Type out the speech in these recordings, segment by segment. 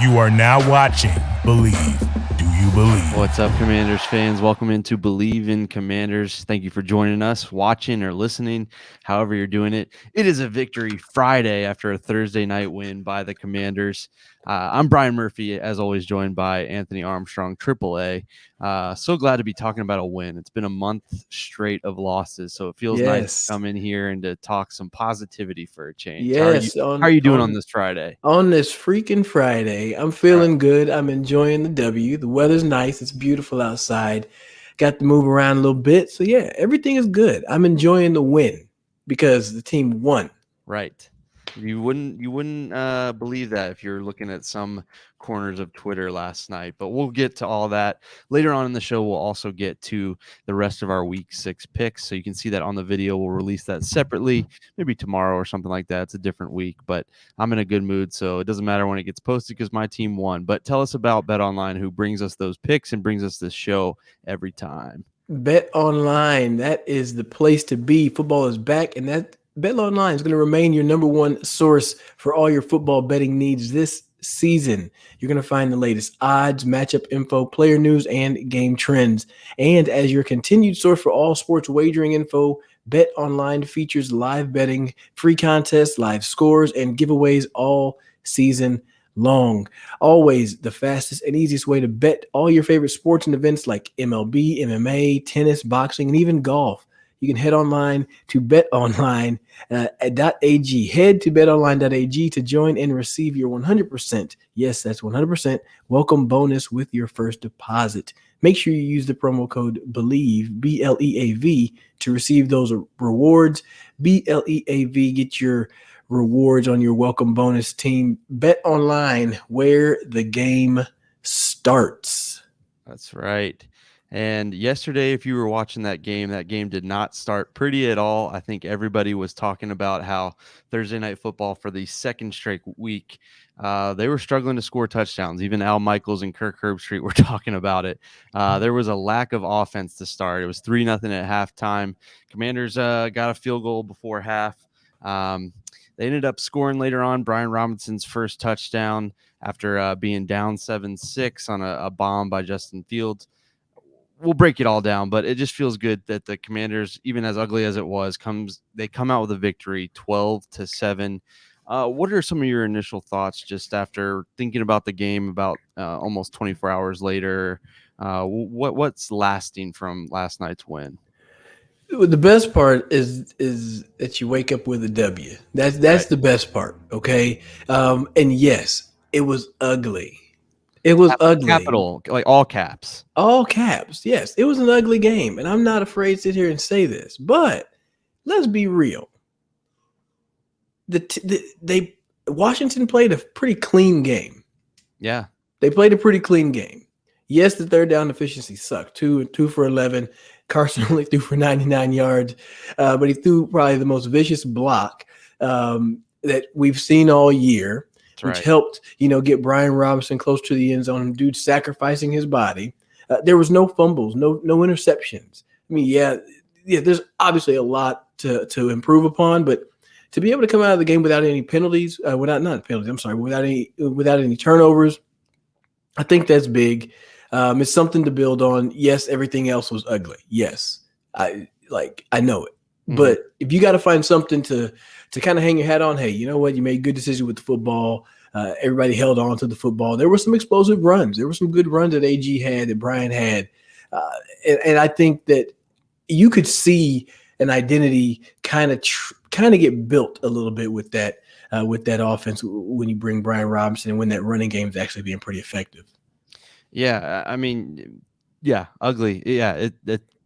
You are now watching Believe. Do you believe? What's up, Commanders fans? Welcome into Believe in Commanders. Thank you for joining us, watching or listening, however you're doing it. It is a victory Friday after a Thursday night win by the Commanders. I'm Brian Murphy, as always, joined by Anthony Armstrong, AAA. So glad to be talking about a win. It's been a month straight of losses, so it feels nice to come in here and to talk some positivity for a change. Yes. How are you doing on this Friday? On this freaking Friday, I'm feeling good. I'm enjoying the W. The weather's nice. It's beautiful outside. Got to move around a little bit. So, yeah, everything is good. I'm enjoying the win because the team won. Right. You wouldn't believe that if you're looking at some corners of Twitter last night, but we'll get to all that later on in the show. We'll also get to the rest of our week 6 picks, so you can see that on the video. We'll release that separately, maybe tomorrow or something like that. It's a different week, but I'm in a good mood, so it doesn't matter when it gets posted because my team won. But tell us about Bet Online, who brings us those picks and brings us this show every time. Bet Online, that is the place to be. Football is back, and that Bet Online is going to remain your number one source for all your football betting needs this season. You're going to find the latest odds, matchup info, player news, and game trends. And as your continued source for all sports wagering info, Bet Online features live betting, free contests, live scores, and giveaways all season long. Always the fastest and easiest way to bet all your favorite sports and events like MLB, MMA, tennis, boxing, and even golf. You can head online to betonline.ag. Head to betonline.ag to join and receive your 100%. Yes, that's 100% welcome bonus with your first deposit. Make sure you use the promo code BELIEVE, BLEAV, to receive those rewards. BLEAV, get your rewards on your welcome bonus team. Bet Online, where the game starts. That's right. And yesterday, if you were watching that game did not start pretty at all. I think everybody was talking about how Thursday Night Football for the second straight week, they were struggling to score touchdowns. Even Al Michaels and Kirk Herbstreit were talking about it. There was a lack of offense to start. It was 3-0 at halftime. Commanders got a field goal before half. They ended up scoring later on. Brian Robinson's first touchdown after being down 7-6 on a bomb by Justin Fields. We'll break it all down, but it just feels good that the Commanders, even as ugly as it was, they come out with a victory, 12-7. What are some of your initial thoughts just after thinking about the game about almost 24 hours later? What's lasting from last night's win? The best part is that you wake up with a W. That's Right. The best part. Okay. And yes, it was ugly. It was ugly. Capital, like all caps. All caps. Yes, it was an ugly game. And I'm not afraid to sit here and say this, but let's be real. Washington played a pretty clean game. Yeah. They played a pretty clean game. Yes, the third down efficiency sucked. 2 for 11. Carson only threw for 99 yards, but he threw probably the most vicious block that we've seen all year, which helped, get Brian Robinson close to the end zone. Dude sacrificing his body. There was no fumbles, no interceptions. I mean, yeah, there's obviously a lot to improve upon, but to be able to come out of the game without any penalties, without any turnovers, I think that's big. It's something to build on. Yes, everything else was ugly. Yes, I know it. Mm-hmm. But if you got to find something to kind of hang your hat on, hey, you know what? You made good decisions with the football. Everybody held on to the football. There were some explosive runs. There were some good runs that AG had, that Brian had. And I think that you could see an identity kind of get built a little bit with that offense when you bring Brian Robinson and when that running game is actually being pretty effective. Yeah, I mean, yeah, ugly. Yeah,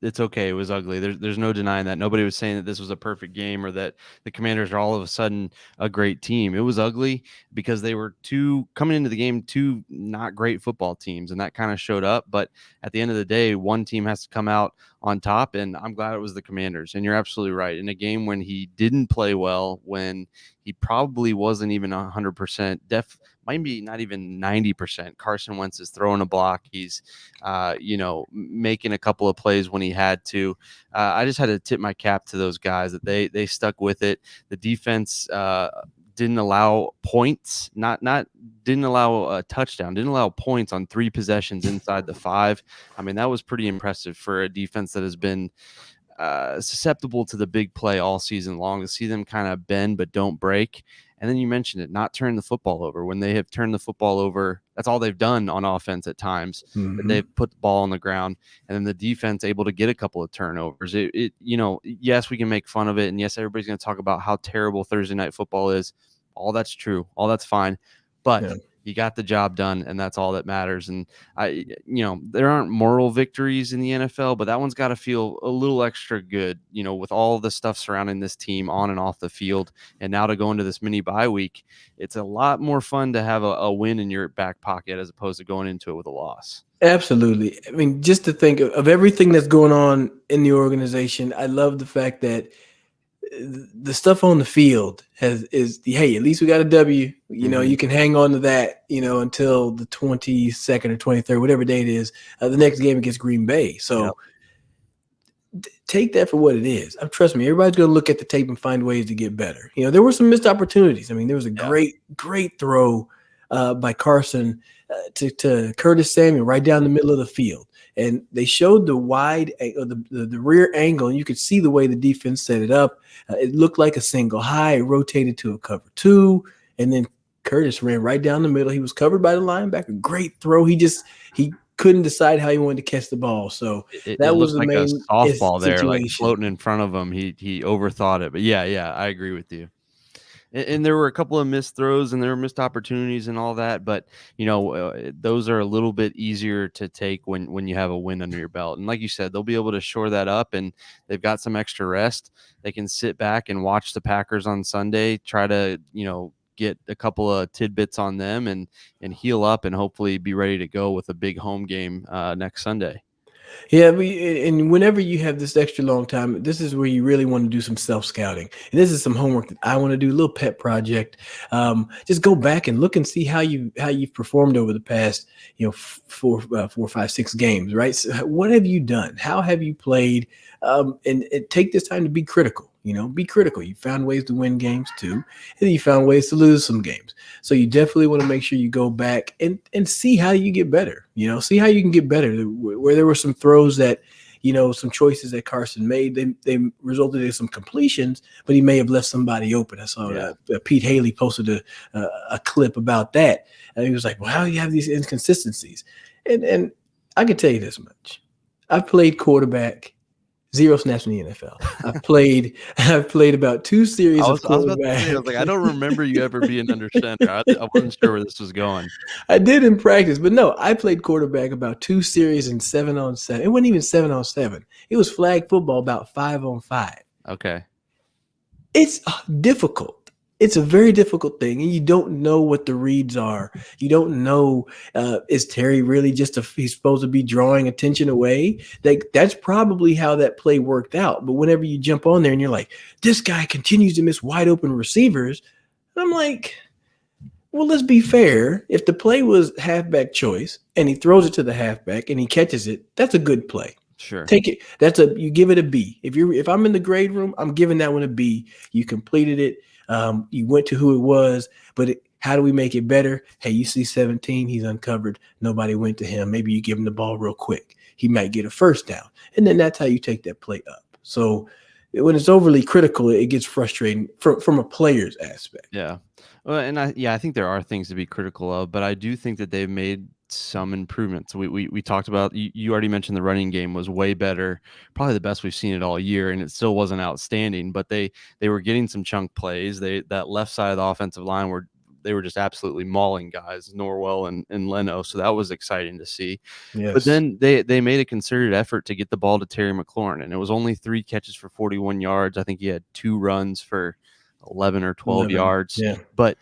it's okay. It was ugly. There's no denying that. Nobody was saying that this was a perfect game or that the Commanders are all of a sudden a great team. It was ugly because they were coming into the game two not great football teams, and that kind of showed up. But at the end of the day, one team has to come out on top, and I'm glad it was the Commanders. And you're absolutely right. In a game when he didn't play well, when he probably wasn't even 100%, maybe not even 90%. Carson Wentz is throwing a block. He's, making a couple of plays when he had to. I just had to tip my cap to those guys that they stuck with it. The defense didn't allow points, didn't allow a touchdown, didn't allow points on 3 possessions inside the 5. I mean, that was pretty impressive for a defense that has been susceptible to the big play all season long, to see them kind of bend but don't break. And then you mentioned it, not turn the football over. When they have turned the football over, that's all they've done on offense at times. Mm-hmm. They've put the ball on the ground, and then the defense able to get a couple of turnovers. Yes, we can make fun of it, and yes, everybody's going to talk about how terrible Thursday night football is. All that's true. All that's fine. But you got the job done, and that's all that matters. And there aren't moral victories in the NFL, but that one's got to feel a little extra good, with all the stuff surrounding this team on and off the field. And now to go into this mini bye week, it's a lot more fun to have a win in your back pocket as opposed to going into it with a loss. Absolutely. I mean, just to think of everything that's going on in the organization, I love the fact that the stuff on the field is hey, at least we got a W. You can hang on to that, until the 22nd or 23rd, whatever day it is, the next game against Green Bay. So take that for what it is. Trust me, everybody's going to look at the tape and find ways to get better. There were some missed opportunities. I mean, there was a great throw by Carson to Curtis Samuel right down the middle of the field. And they showed the wide, the rear angle, and you could see the way the defense set it up. It looked like a single high. It rotated to a cover 2, and then Curtis ran right down the middle. He was covered by the linebacker. Great throw. He couldn't decide how he wanted to catch the ball. So that was the like main a softball there, situation. like floating in front of him. He overthought it, but yeah, I agree with you. And there were a couple of missed throws and there were missed opportunities and all that. But, those are a little bit easier to take when you have a win under your belt. And like you said, they'll be able to shore that up, and they've got some extra rest. They can sit back and watch the Packers on Sunday, try to, get a couple of tidbits on them and heal up and hopefully be ready to go with a big home game next Sunday. Yeah, and whenever you have this extra long time, this is where you really want to do some self-scouting. And this is some homework that I want to do, a little pet project. Just go back and look and see how you've performed over the past, 4, 5, 6 games, right? So what have you done? How have you played? And take this time to be critical. Be critical. You found ways to win games too, and you found ways to lose some games. So you definitely want to make sure you go back and see how you get better. See how you can get better. Where there were some throws that, some choices that Carson made, they resulted in some completions, but he may have left somebody open. I saw Pete Haley posted a clip about that, and he was like, "Well, how do you have these inconsistencies?" And I can tell you this much: I've played quarterback. 0 snaps in the NFL. I've played about 2 series of quarterback. I was like, I don't remember you ever being under center. I wasn't sure where this was going. I did in practice, but no, I played quarterback about 2 series in 7-on-7. It wasn't even 7-on-7. It was flag football about 5-on-5. Okay. It's difficult. It's a very difficult thing, and you don't know what the reads are. You don't know, is Terry really he's supposed to be drawing attention away? That's probably how that play worked out. But whenever you jump on there and you're like, this guy continues to miss wide open receivers, I'm like, well, let's be fair. If the play was halfback choice and he throws it to the halfback and he catches it, that's a good play. Sure. Take it. You give it a B. If I'm in the grade room, I'm giving that one a B. You completed it. You went to who it was, but how do we make it better? Hey, you see 17, he's uncovered. Nobody went to him. Maybe you give him the ball real quick. He might get a first down. And then that's how you take that play up. So when it's overly critical, it gets frustrating from a player's aspect. Yeah. Well, and I think there are things to be critical of, but I do think that they've made some improvements. We talked about, you already mentioned the running game was way better, probably the best we've seen it all year, and it still wasn't outstanding, but they were getting some chunk plays. That left side of the offensive line they were just absolutely mauling guys, Norwell and Leno. So that was exciting to see. Yes. But then they made a concerted effort to get the ball to Terry McLaurin, and it was only 3 catches for 41 yards. I think he had 2 runs for 11 or 12 yards. Yeah. But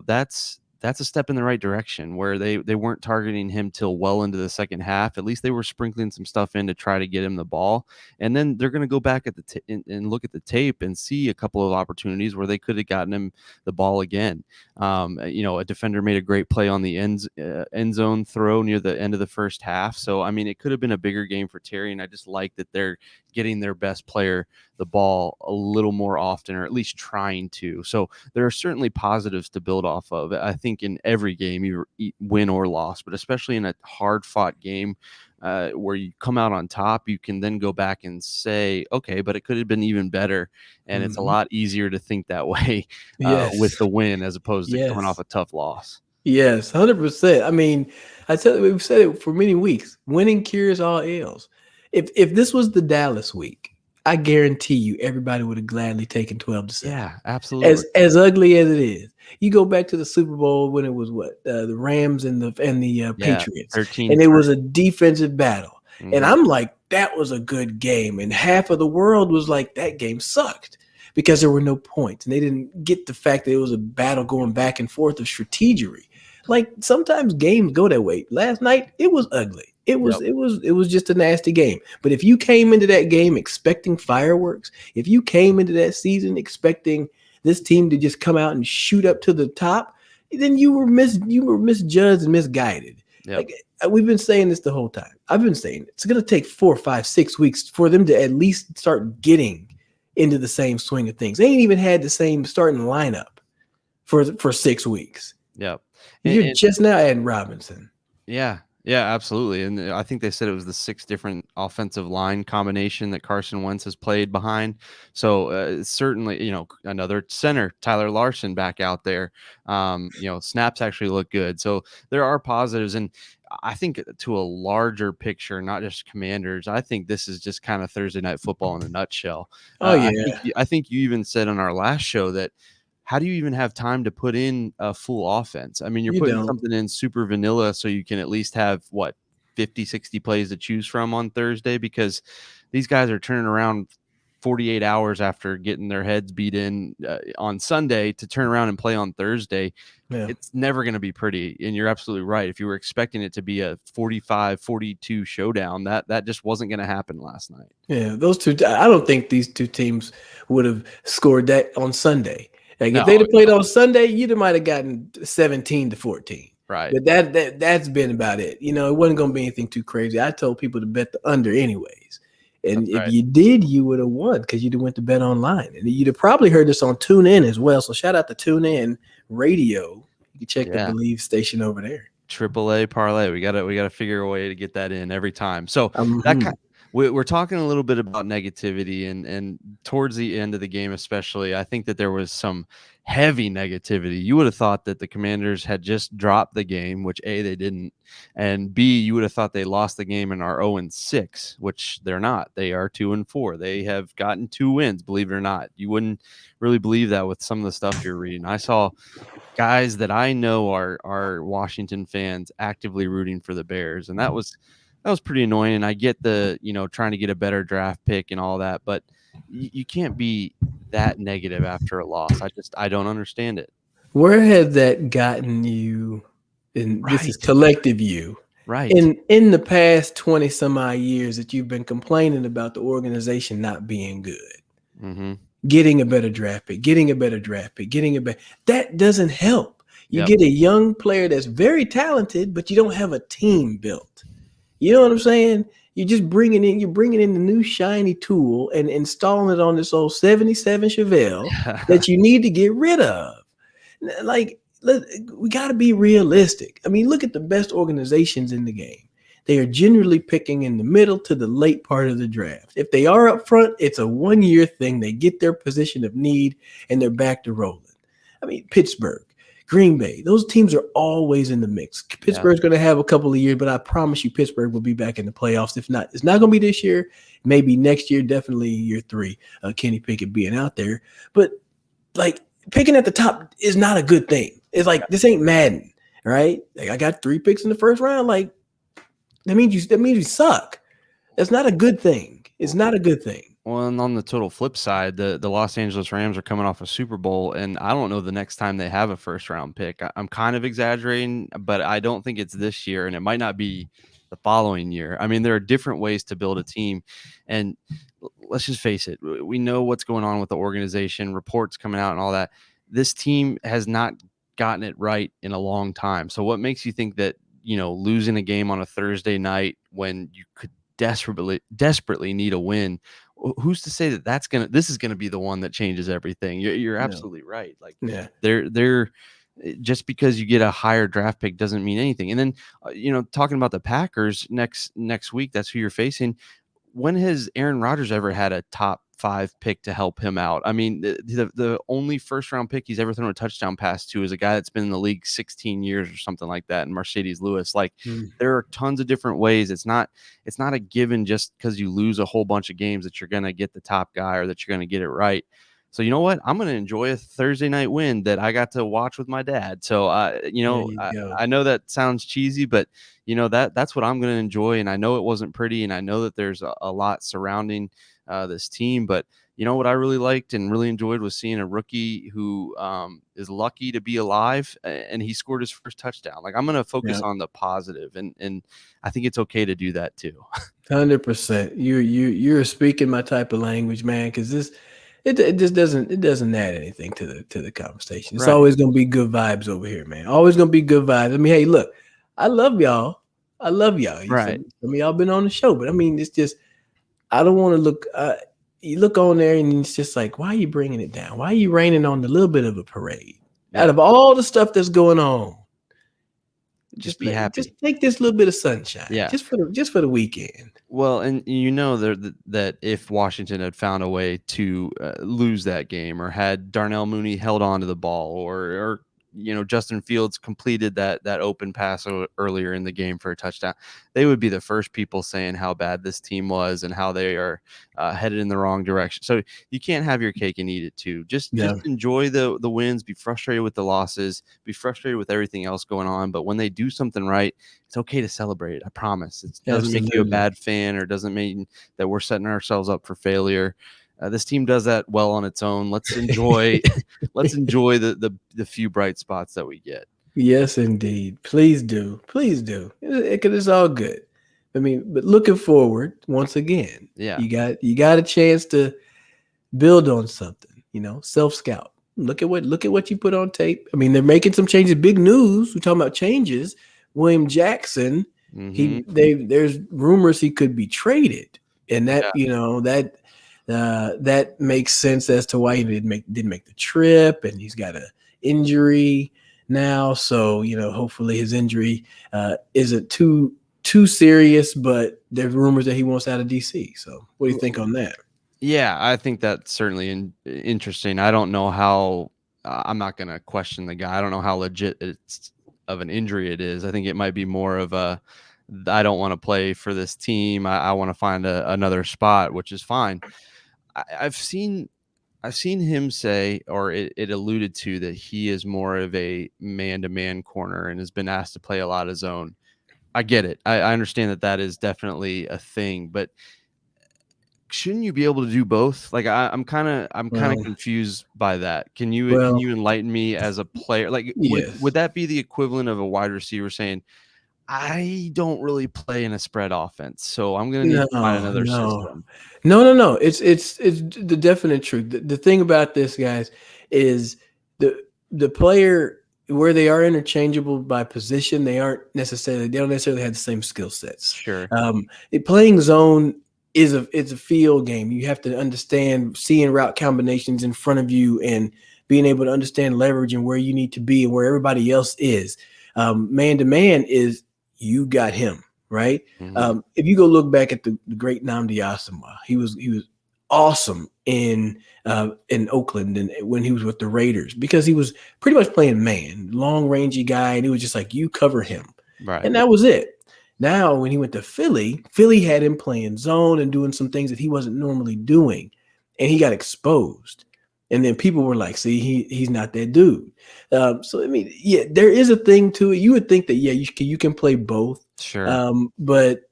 that's that's a step in the right direction where they weren't targeting him till well into the second half. At least they were sprinkling some stuff in to try to get him the ball. And then they're going to go back at the and look at the tape and see a couple of opportunities where they could have gotten him the ball again. A defender made a great play on the end zone throw near the end of the first half. So, I mean, it could have been a bigger game for Terry, and I just like that they're getting their best player the ball a little more often, or at least trying to. So there are certainly positives to build off of. I think in every game, you win or loss, but especially in a hard-fought game where you come out on top, you can then go back and say, okay, but it could have been even better. And it's a lot easier to think that way with the win as opposed to coming off a tough loss. Yes, 100%. I mean, we've said it for many weeks. Winning cures all ills. If this was the Dallas week, I guarantee you everybody would have gladly taken 12-7. Yeah, absolutely. As ugly as it is. You go back to the Super Bowl when it was the Rams and the Patriots. 13, and it was a defensive battle. Mm-hmm. And I'm like, that was a good game. And half of the world was like, that game sucked because there were no points. And they didn't get the fact that it was a battle going back and forth of strategery. Like sometimes games go that way. Last night, it was ugly. It was just a nasty game. But if you came into that game expecting fireworks, if you came into that season expecting this team to just come out and shoot up to the top, then you were misjudged and misguided. Yep. Like we've been saying this the whole time. I've been saying it. It's going to take 4, 5, 6 weeks for them to at least start getting into the same swing of things. They ain't even had the same starting lineup for 6 weeks. Yep. You're just now adding Robinson. Yeah. Yeah, absolutely. And I think they said it was the 6 different offensive line combination that Carson Wentz has played behind. So certainly, another center, Tyler Larson, back out there. Snaps actually look good. So there are positives. And I think to a larger picture, not just Commanders, I think this is just kind of Thursday Night Football in a nutshell. I think you even said on our last show that how do you even have time to put in a full offense? I mean, you're putting something in super vanilla so you can at least have 50, 60 plays to choose from on Thursday, because these guys are turning around 48 hours after getting their heads beat in on Sunday to turn around and play on Thursday. Yeah. It's never going to be pretty. And you're absolutely right. If you were expecting it to be a 45-42 showdown, that just wasn't going to happen last night. Yeah, those two, I don't think these two teams would have scored that on Sunday. Like if they'd have played on Sunday, you'd might have gotten 17-14. Right. But that's been about it. It wasn't going to be anything too crazy. I told people to bet the under anyways. And if you did, you would have won because you'd have went to Bet Online. And you'd have probably heard this on TuneIn as well. So shout out to TuneIn Radio. You can check the Believe station over there. AAA parlay. We gotta figure a way to get that in every time. So we're talking a little bit about negativity, and towards the end of the game, especially, I think that there was some heavy negativity. You would have thought that the Commanders had just dropped the game, which A, they didn't, and B, you would have thought they lost the game and are 0-6, which they're not. They are 2-4. They have gotten 2 wins, believe it or not. You wouldn't really believe that with some of the stuff you're reading. I saw guys that I know are Washington fans actively rooting for the Bears, and that was pretty annoying. And I get the, trying to get a better draft pick and all that, but you can't be that negative after a loss. I don't understand it. Where has that gotten you? And this is collective you. Right. In the past 20 some odd years that you've been complaining about the organization not being good, getting a better draft pick, that doesn't help. You get a young player that's very talented, but you don't have a team built. You know what I'm saying? You're bringing in the new shiny tool and installing it on this old 77 Chevelle that you need to get rid of. Like, we got to be realistic. I mean, look at the best organizations in the game. They are generally picking in the middle to the late part of the draft. If they are up front, it's a 1-year thing. They get their position of need and they're back to rolling. I mean, Pittsburgh, Green Bay, those teams are always in the mix. Pittsburgh's going to have a couple of years, but I promise you Pittsburgh will be back in the playoffs. If not, it's not going to be this year, maybe next year, definitely year 3, Kenny Pickett being out there. But, like, picking at the top is not a good thing. It's like, this ain't Madden, right? Like, I got 3 picks in the first round. Like, that means you suck. That's not a good thing. It's not a good thing. Well, and on the total flip side, the Los Angeles Rams are coming off a Super Bowl, and I don't know the next time they have a first round pick. I'm kind of exaggerating, but I don't think it's this year, and it might not be the following year. I mean, there are different ways to build a team, and let's just face it, we know what's going on with the organization, reports coming out, and all that. This team has not gotten it right in a long time. So, what makes you think that losing a game on a Thursday night when you could desperately need a win? Who's to say that this is gonna be the one that changes everything? You're No. absolutely right. Like Yeah. they're just because you get a higher draft pick doesn't mean anything. And then talking about the Packers next week, that's who you're facing. When has Aaron Rodgers ever had a top 5 pick to help him out? I mean, the only first round pick he's ever thrown a touchdown pass to is a guy that's been in the league 16 years or something like that, and Mercedes Lewis. Like there are tons of different ways. It's not a given just because you lose a whole bunch of games that you're gonna get the top guy or that you're gonna get it right. So you know what? I'm gonna enjoy a Thursday night win that I got to watch with my dad. So There you go. I know that sounds cheesy, but that's what I'm going to enjoy. And I know it wasn't pretty, and I know that there's a lot surrounding this team. But what I really liked and really enjoyed was seeing a rookie who is lucky to be alive, and he scored his first touchdown. Like I'm going to focus on the positive, and I think it's okay to do that too. 100%. You're speaking my type of language, man. Because it just doesn't add anything to the conversation. It's Right. always gonna be good vibes over here, man. Always gonna be good vibes. I mean, hey, look, I love y'all. I love y'all. Right. Some of y'all been on the show, but I mean, it's just I don't want to look. You look on there and it's just like, why are you bringing it down? Why are you raining on a little bit of a parade? Yeah. Out of all the stuff that's going on, Just be happy. Just take this little bit of sunshine. Yeah. Just for the weekend. Well, and that if Washington had found a way to lose that game, or had Darnell Mooney held on to the ball, or Justin Fields completed that open pass earlier in the game for a touchdown, they would be the first people saying how bad this team was and how they are headed in the wrong direction. So you can't have your cake and eat it too. Just enjoy the wins, be frustrated with the losses, be frustrated with everything else going on. But when they do something right, it's okay to celebrate. I promise. It doesn't make you a bad fan, or doesn't mean that we're setting ourselves up for failure. This team does that well on its own. Let's enjoy the few bright spots that we get. Yes, indeed. Please do. Please do. It's all good. I mean, but looking forward once again. Yeah. You got a chance to build on something, self-scout. Look at what you put on tape. I mean, they're making some changes. Big news. We're talking about changes. William Jackson, there's rumors he could be traded. And that, that makes sense as to why he didn't make the trip, and he's got an injury now. So, hopefully his injury isn't too serious, but there's rumors that he wants out of DC. So what do you think on that? Yeah, I think that's certainly interesting. I don't know how I'm not going to question the guy. I don't know how legit it's of an injury it is. I think it might be more of I don't want to play for this team. I want to find another spot, which is fine. I've seen him say, or it alluded to, that he is more of a man-to-man corner and has been asked to play a lot of zone. I get it. I understand that is definitely a thing, but shouldn't you be able to do both? Like I'm kind of confused by that. Can you enlighten me as a player? Like would that be the equivalent of a wide receiver saying, I don't really play in a spread offense, so I'm going to need to find another system? No. It's the definite truth. The thing about this, guys, is the player, where they are interchangeable by position, they don't necessarily have the same skill sets. Sure. Playing zone is a field game. You have to understand seeing route combinations in front of you and being able to understand leverage and where you need to be and where everybody else is. Man to man is you got him, right? Mm-hmm. If you go look back at the great Nnamdi Asomugha, he was awesome in Oakland and when he was with the Raiders, because he was pretty much playing man, long rangey guy, and it was just like, you cover him, right? And that was it. Now, when he went to Philly had him playing zone and doing some things that he wasn't normally doing, and he got exposed. And then people were like, see, he's not that dude. So, I mean, yeah, there is a thing to it. You would think that, you can play both. Sure. But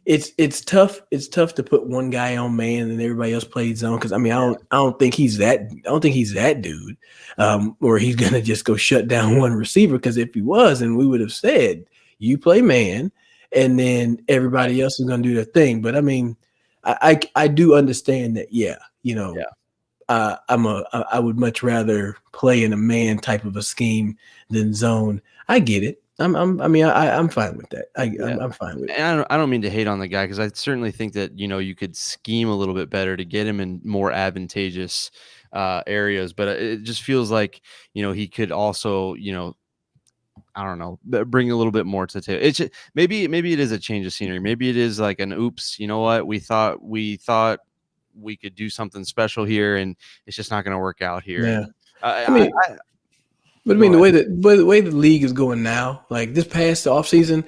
it's tough. It's tough to put one guy on man and everybody else plays zone. Because I mean, I don't think he's that. I don't think he's that dude, or he's gonna just go shut down one receiver. Because if he was, then we would have said you play man, and then everybody else is gonna do their thing. But I mean, I do understand that. Yeah, you know, Yeah. I would much rather play in a man type of a scheme than zone. I get it. I'm fine with that. Yeah. I'm fine with it. And I don't mean to hate on the guy because I certainly think that you could scheme a little bit better to get him in more advantageous areas, but it just feels like he could also I don't know, bring a little bit more to the table. It's maybe it is a change of scenery. Maybe it is like an oops. You know what? We thought we could do something special here, and it's just not going to work out here. Yeah. And I, I mean, but I mean go ahead. the way the league is going now, like this past offseason,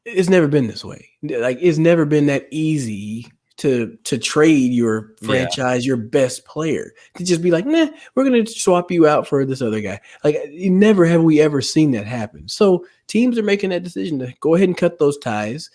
it's never been this way. Like it's never been that easy to trade your Yeah. franchise, your best player, to just be like, nah, we're gonna swap you out for this other guy. Like never have we ever seen that happen. So teams are making that decision to go ahead and cut those ties,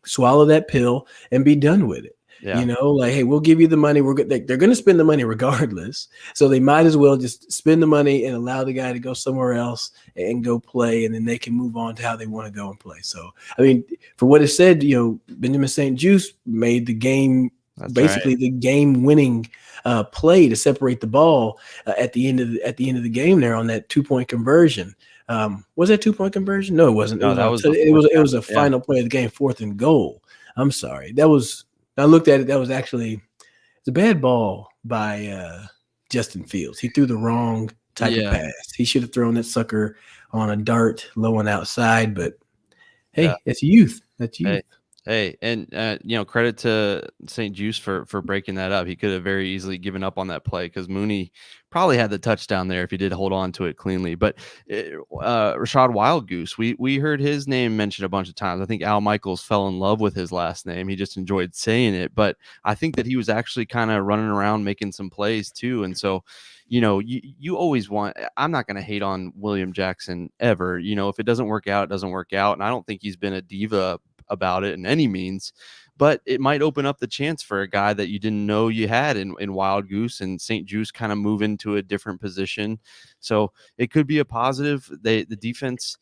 swallow that pill and be done with it. Yeah. Like, hey, we'll give you the money. They're going to spend the money regardless. So they might as well just spend the money and allow the guy to go somewhere else and go play, and then they can move on to how they want to go and play. So, I mean, for what it said, Benjamin St-Juste made the game, basically the game-winning play to separate the ball at the end of the game there on that 2-point conversion. Was that 2-point conversion? No, it wasn't. No, it was a final play of the game, 4th and goal. I'm sorry. I looked at it. That was actually it's a bad ball by Justin Fields. He threw the wrong type of pass. He should have thrown that sucker on a dart low and outside. But hey, it's youth. That's youth. Hey, and credit to St-Juste for breaking that up. He could have very easily given up on that play because Mooney probably had the touchdown there if he did hold on to it cleanly. But Rashad Wildgoose, we heard his name mentioned a bunch of times. I think Al Michaels fell in love with his last name. He just enjoyed saying it. But I think that he was actually kind of running around making some plays too. And so, you always want. I'm not going to hate on William Jackson ever. If it doesn't work out, it doesn't work out. And I don't think he's been a diva about it in any means, but it might open up the chance for a guy that you didn't know you had in Wildgoose and St-Juste kind of move into a different position. So it could be a positive. The defense,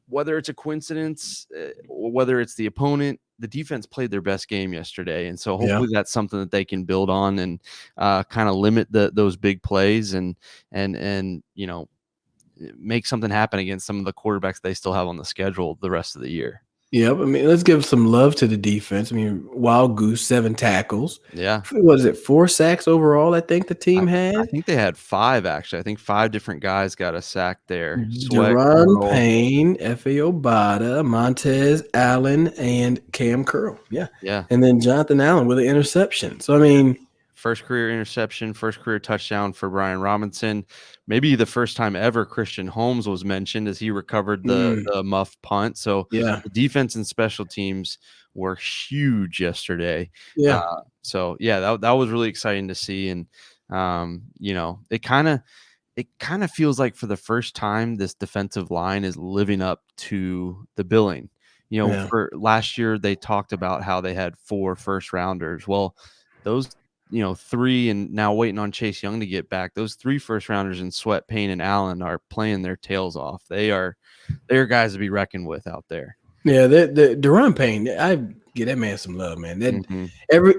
whether it's a coincidence or whether it's the opponent, the defense played their best game yesterday. And so hopefully that's something that they can build on and kind of limit those big plays and make something happen against some of the quarterbacks they still have on the schedule the rest of the year. Yep. I mean, let's give some love to the defense. I mean, Wildgoose, 7 tackles. Yeah. Was it 4 sacks overall? I think the team had. I think they had 5 actually. I think 5 different guys got a sack there. Deron Payne, Efe Obada, Montez Allen, and Cam Curl. Yeah. Yeah. And then Jonathan Allen with an interception. So I mean, first career interception, first career touchdown for Brian Robinson. Maybe the first time ever Christian Holmes was mentioned as he recovered the muff punt. So the defense and special teams were huge yesterday. Yeah. That was really exciting to see. And, it kind of feels like for the first time, this defensive line is living up to the billing. For last year, they talked about how they had 4 first rounders. Well, those 3 and now waiting on Chase Young to get back. Those 3 first rounders in Sweat, Payne, and Allen are playing their tails off. They're guys to be reckoned with out there. Yeah, the Deron Payne, I give that man some love, man. That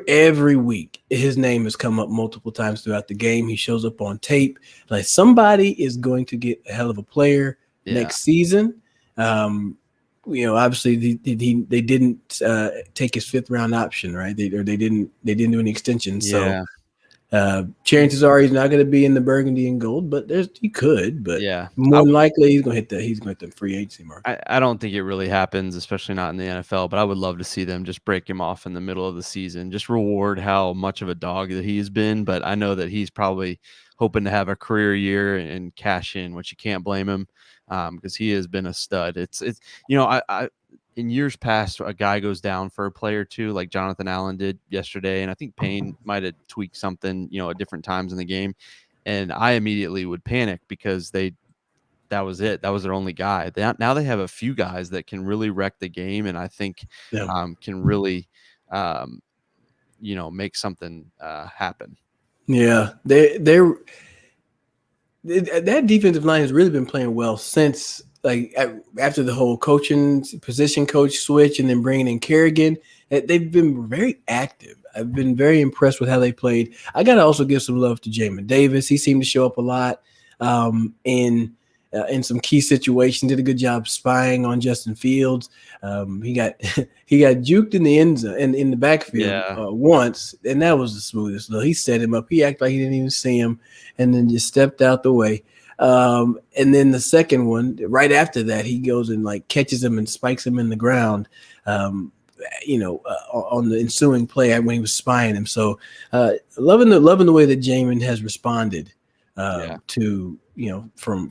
every week his name has come up multiple times throughout the game. He shows up on tape. Like somebody is going to get a hell of a player next season. Obviously they didn't take his 5th round option, right? They didn't do any extensions. So chances are he's not going to be in the burgundy and gold, but he could. But more than likely he's going to hit the free agency market. I don't think it really happens, especially not in the NFL. But I would love to see them just break him off in the middle of the season, just reward how much of a dog that he has been. But I know that he's probably hoping to have a career year and cash in, which you can't blame him. Because he has been a stud. It's I in years past, a guy goes down for a play or two, like Jonathan Allen did yesterday, and I think Payne might have tweaked something, at different times in the game, and I immediately would panic because they that was it. That was their only guy. Now they have a few guys that can really wreck the game, and I think can really, make something happen. Yeah, that defensive line has really been playing well since after the whole position coach switch and then bringing in Kerrigan. They've been very active. I've been very impressed with how they played. I got to also give some love to Jamin Davis. He seemed to show up a lot in some key situations. Did a good job spying on Justin Fields. He got juked in the end zone in the backfield once, and that was the smoothest. He set him up. He acted like he didn't even see him, and then just stepped out the way. And then the second one, right after that, he goes and catches him and spikes him in the ground. On the ensuing play when he was spying him. So loving the way that Jamin has responded to from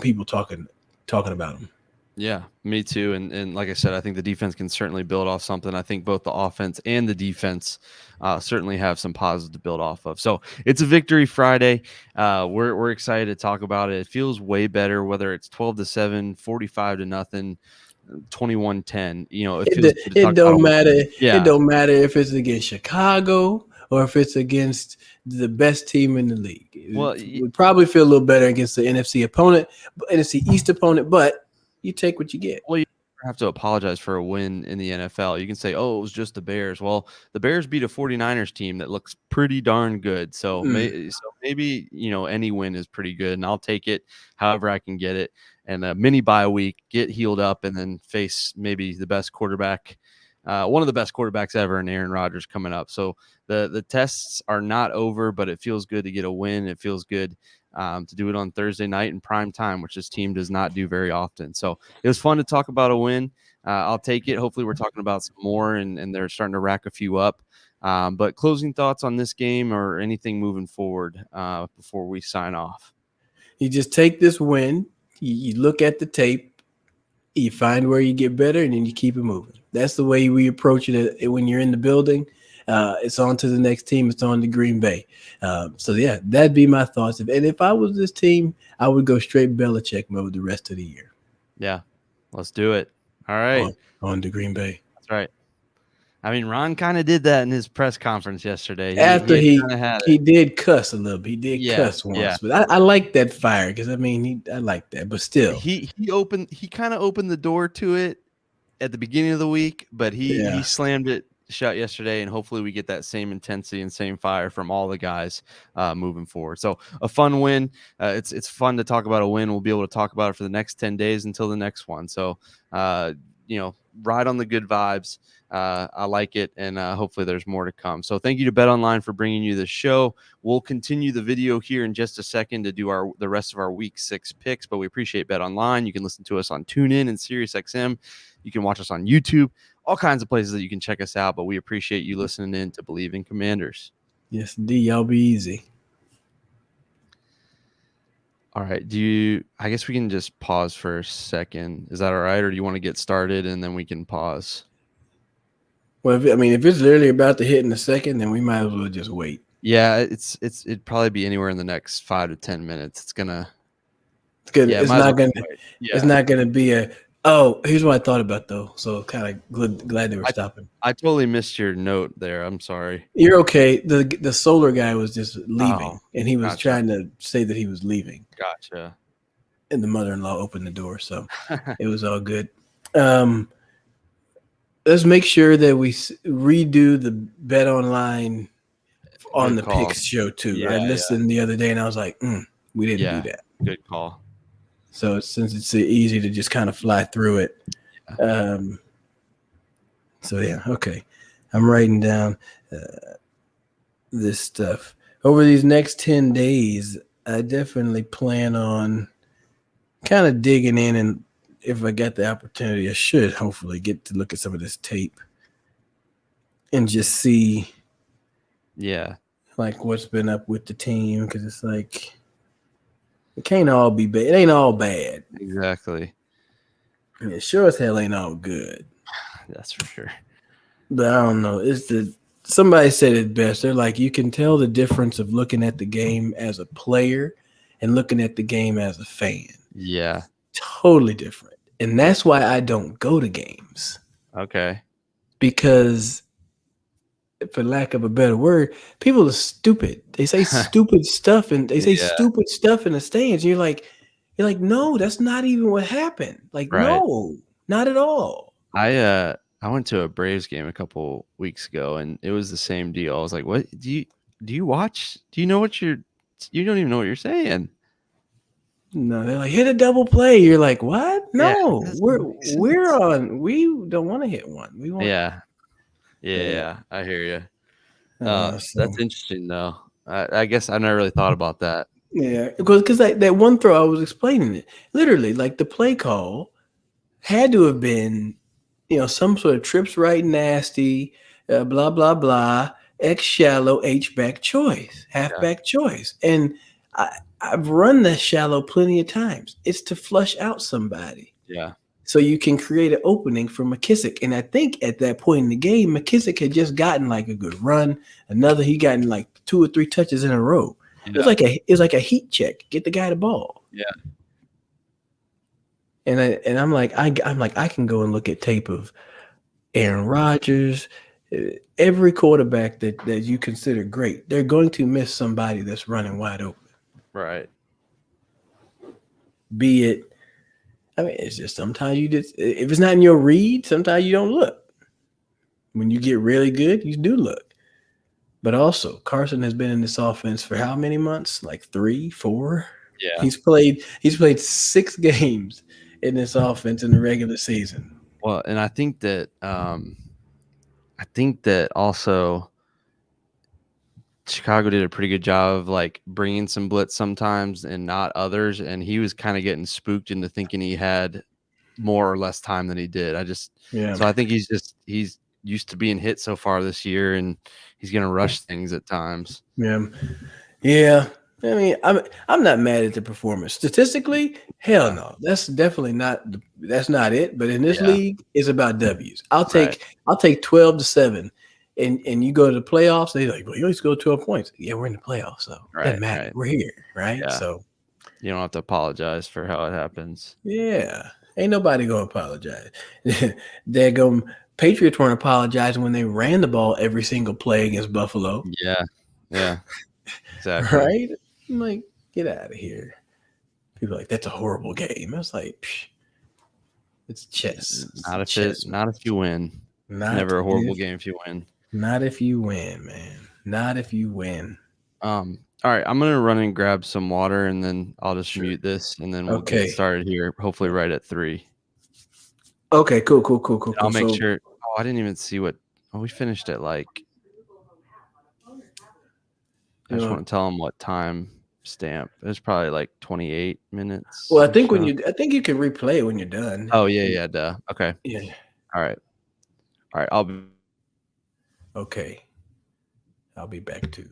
people talking about him. Yeah, me too. And like I said, I think the defense can certainly build off something. I think both the offense and the defense certainly have some positive to build off of. So it's a victory Friday. We're excited to talk about it. It feels way better, whether it's 12-7, 45-0, 21-10. It don't matter. Yeah. It don't matter if it's against Chicago or if it's against the best team in the league. Well, we probably feel a little better against the NFC East opponent, but you take what you get. Well, you have to apologize for a win in the NFL. You can say, "Oh, it was just the Bears." Well, the Bears beat a 49ers team that looks pretty darn good. So maybe any win is pretty good, and I'll take it however I can get it. And a mini bye week, get healed up, and then face maybe the best quarterback, one of the best quarterbacks ever, in Aaron Rodgers coming up. So the tests are not over, but it feels good to get a win. It feels good to do it on Thursday night in prime time, which this team does not do very often. So it was fun to talk about a win. I'll take it. Hopefully we're talking about some more, and they're starting to rack a few up. But closing thoughts on this game or anything moving forward before we sign off? You just take this win. You look at the tape, you find where you get better, and then you keep it moving. That's the way we approach it when you're in the building. It's on to the next team. It's on to Green Bay. That'd be my thoughts. If I was this team, I would go straight Belichick mode the rest of the year. Yeah, let's do it. All right. On to Green Bay. That's right. I mean, Ron kind of did that in his press conference yesterday. After he did cuss a little bit. He did cuss once, but I like that fire because I like that. But still, he kind of opened the door to it at the beginning of the week, but he slammed it shut yesterday, and hopefully we get that same intensity and same fire from all the guys moving forward. So a fun win. It's fun to talk about a win. We'll be able to talk about it for the next 10 days until the next one. So ride on the good vibes. I like it, and hopefully there's more to come. So thank you to BetOnline for bringing you this show. We'll continue the video here in just a second to do the rest of our Week 6 picks, but we appreciate BetOnline. You can listen to us on TuneIn and SiriusXM. You can watch us on YouTube, all kinds of places that you can check us out, but we appreciate you listening in to Believe in Commanders. Yes, indeed. Y'all be easy. All right. I guess we can just pause for a second. Is that all right? Or do you want to get started and then we can pause? Well, if it's literally about to hit in a second, then we might as well just wait. Yeah, it'd probably be anywhere in the next 5 to 10 minutes. It's not gonna be a. Oh, here's what I thought about though. So kind of glad they were stopping. I totally missed your note there. I'm sorry. You're okay. The solar guy was just leaving, and he was trying to say that he was leaving. Gotcha. And the mother-in-law opened the door, so it was all good. Let's make sure that we redo the BetOnline on the picks show too. Yeah, I listened the other day, and I was like, we didn't do that. Good call. So since it's easy to just kind of fly through it. Okay. I'm writing down this stuff. Over these next 10 days, I definitely plan on kind of digging in, and if I get the opportunity, I should hopefully get to look at some of this tape and just see what's been up with the team, because it's like it can't all be bad. It ain't all bad. Exactly. And it sure as hell ain't all good. That's for sure. But I don't know. Somebody said it best. They're like, you can tell the difference of looking at the game as a player and looking at the game as a fan. Yeah. Totally different. And that's why I don't go to games. Okay. Because for lack of a better word, people are stupid. They say stupid stuff and they say Yeah. stupid stuff in the stands. You're like, no, that's not even what happened. Like, Right. no, not at all. I went to a Braves game a couple weeks ago, and it was the same deal. I was like, "What do you watch? Do you know what you don't even know what you're saying?" No, they're like, hit a double play. You're like, what? Yeah, it No, doesn't make we're sense. on. We don't want to hit one. We want. Yeah. Yeah. Yeah, I hear you. So That's interesting though. I guess I never really thought about that. yeah, because that one throw I was explaining it literally like the play call had to have been, some sort of trips right nasty, blah blah blah, X shallow H back choice, half Yeah. back choice, and I've run that shallow plenty of times. It's to flush out somebody. Yeah. So you can create an opening for McKissick. And I think at that point in the game, McKissick had just gotten like a good run. He gotten like 2 or 3 touches in a row. Yeah. It was like a heat check. Get the guy the ball. Yeah. I'm like, I can go and look at tape of Aaron Rodgers, every quarterback that you consider great. They're going to miss somebody that's running wide open. Right. Be it, it's just sometimes if it's not in your read, sometimes you don't look. When you get really good, you do look. But also, Carson has been in this offense for how many months? Like 3, 4. Yeah. He's played 6 games in this offense in the regular season. Well, and I think that also Chicago did a pretty good job of like bringing some blitz sometimes and not others, and he was kind of getting spooked into thinking he had more or less time than he did. Yeah. So I think he's used to being hit so far this year, and he's gonna rush things at times. Yeah. Yeah. I mean, I'm not mad at the performance. Statistically, hell Yeah. no. That's definitely that's not it. But in this Yeah. league, it's about W's. I'll Right. take 12-7. And you go to the playoffs, they're like, well, you always go 12 points. Yeah, we're in the playoffs, so it doesn't Right. matter. Right. We're here, right? Yeah. So You don't have to apologize for how it happens. yeah. Ain't nobody gonna apologize. Daggum Patriots weren't apologizing when they ran the ball every single play against Buffalo. Yeah. Yeah. Exactly. Right? I'm like, get out of here. People are like, that's a horrible game. I was like, psh, it's chess. It's Not chess. if you win. It's never a horrible game if you win. Not if you win, man. Not if you win. All right, I'm gonna run and grab some water, and then I'll just Sure. mute this, and then we'll get Okay. started here. Hopefully, right at 3. Okay, cool. I'll make So sure. Oh, I didn't even see what. Oh, we finished at like. I just want to tell them what time stamp. It was probably like 28 minutes. well, I or think so. I think you can replay it when you're done. Oh yeah, duh. Okay. Yeah. All right. I'll be. Okay. I'll be back too.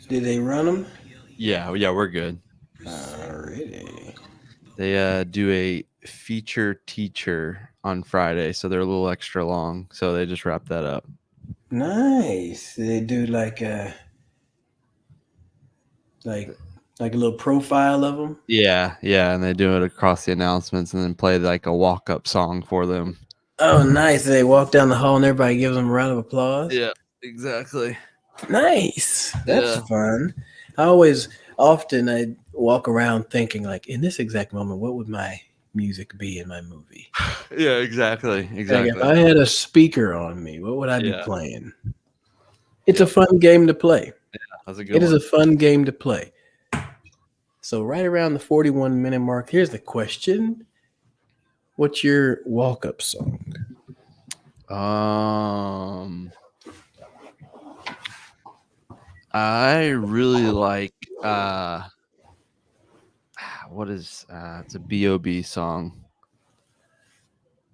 Did they run them? Yeah, we're good. Alrighty. They do a feature teacher on Friday, so they're a little extra long. So they just wrapped that up. Nice. They do like a little profile of them. Yeah, and they do it across the announcements and then play like a walk-up song for them. Oh, nice. They walk down the hall and everybody gives them a round of applause. Yeah, exactly. Nice. That's fun. I walk around thinking like, in this exact moment, what would my music be in my movie? Yeah, exactly. Like if I had a speaker on me, what would I be playing? It's a fun game to play. Yeah, that's a good It one. is a fun game to play. So right around the 41-minute mark, here's the question. What's your walk-up song? I really like what is it's a B.O.B. song.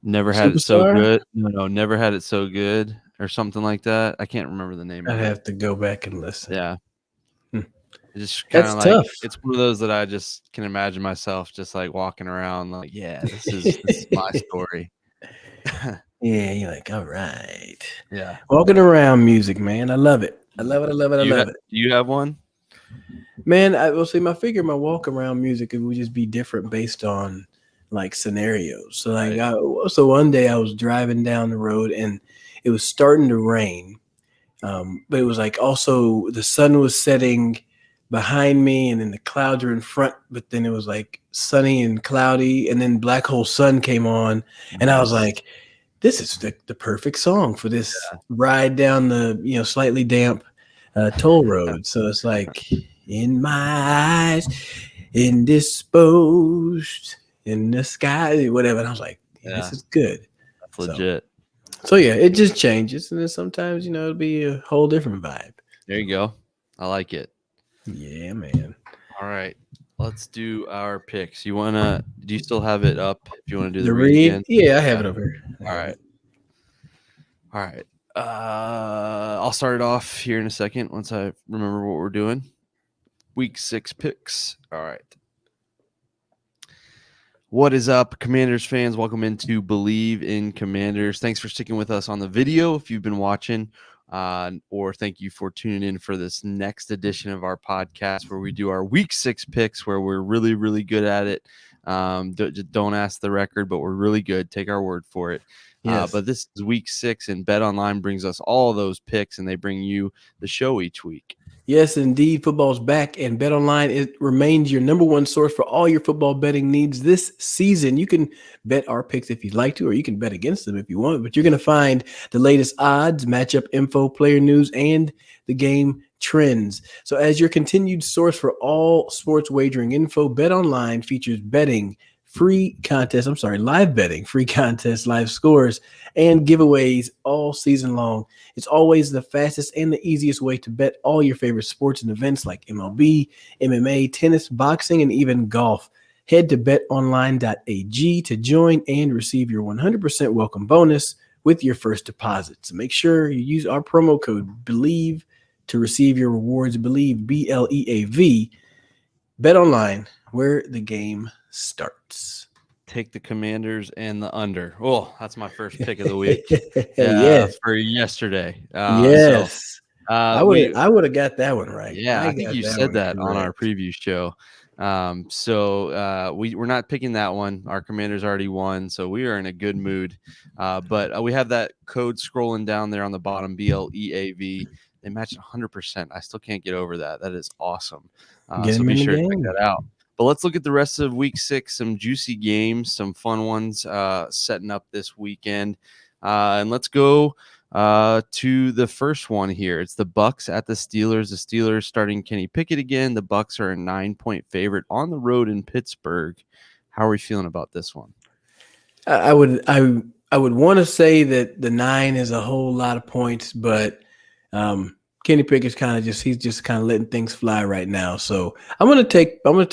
Never Had It So Superstar? Good. No, Never Had It So Good or something like that. I can't remember the name I'd of it. have to go back and listen. Yeah. Hmm. It's just kind of That's like tough. it's one of those that I just can imagine myself just like walking around like, yeah, this is my story. Yeah, you're like, all right. Yeah. Walking around music, man. I love it. I love it. I love it. I love it. Do you have one? Man, I will see. I figure my walk around music it would just be different based on like scenarios. So like, so one day I was driving down the road and it was starting to rain, but it was like also the sun was setting behind me, and then the clouds were in front. But then it was like sunny and cloudy, and then Black Hole Sun came on, and I was like, this is the perfect song for this ride down the slightly damp toll road. So it's like. In my eyes, indisposed in the sky, whatever. And I was like, this is good. That's legit. So yeah, it just changes. And then sometimes, it'll be a whole different vibe. There you go. I like it. Yeah, man. All right. Let's do our picks. Do you still have it up if you want to do the read again? Yeah, I have it over here. All right. I'll start it off here in a second once I remember what we're doing. Week 6 picks. All right. What is up, Commanders fans? Welcome into Believe in Commanders. Thanks for sticking with us on the video if you've been watching, or thank you for tuning in for this next edition of our podcast where we do our Week 6 picks where we're really, really good at it. Don't ask the record, but we're really good. Take our word for it. Yes. But this is Week 6, and BetOnline brings us all those picks, and they bring you the show each week. Yes, indeed. Football's back, and BetOnline remains your number one source for all your football betting needs this season. You can bet our picks if you'd like to, or you can bet against them if you want, but you're going to find the latest odds, matchup info, player news, and the game trends. So as your continued source for all sports wagering info, BetOnline features live betting, free contests, live scores, and giveaways all season long. It's always the fastest and the easiest way to bet all your favorite sports and events like MLB, MMA, tennis, boxing, and even golf. Head to betonline.ag to join and receive your 100% welcome bonus with your first deposit. So make sure you use our promo code BELIEVE to receive your rewards. BELIEVE, BLEAV. BetOnline, where the game starts. Take the Commanders and the under. Oh, that's my first pick of the week. For yesterday. Yes. I would have got that one right. Yeah, I think you said that on our preview show. We're not picking that one. Our Commanders already won, so we are in a good mood. But we have that code scrolling down there on the bottom, BLEAV. They matched 100%. I still can't get over that. That is awesome. So be sure to check that out. But let's look at the rest of Week 6, some juicy games, some fun ones setting up this weekend. And let's go to the first one here. It's the Bucs at the Steelers. The Steelers starting Kenny Pickett again. The Bucs are a 9-point favorite on the road in Pittsburgh. How are we feeling about this one? I would want to say that the 9 is a whole lot of points, but Kenny Pickett's he's just kind of letting things fly right now. So I'm gonna take Tampa. I'm gonna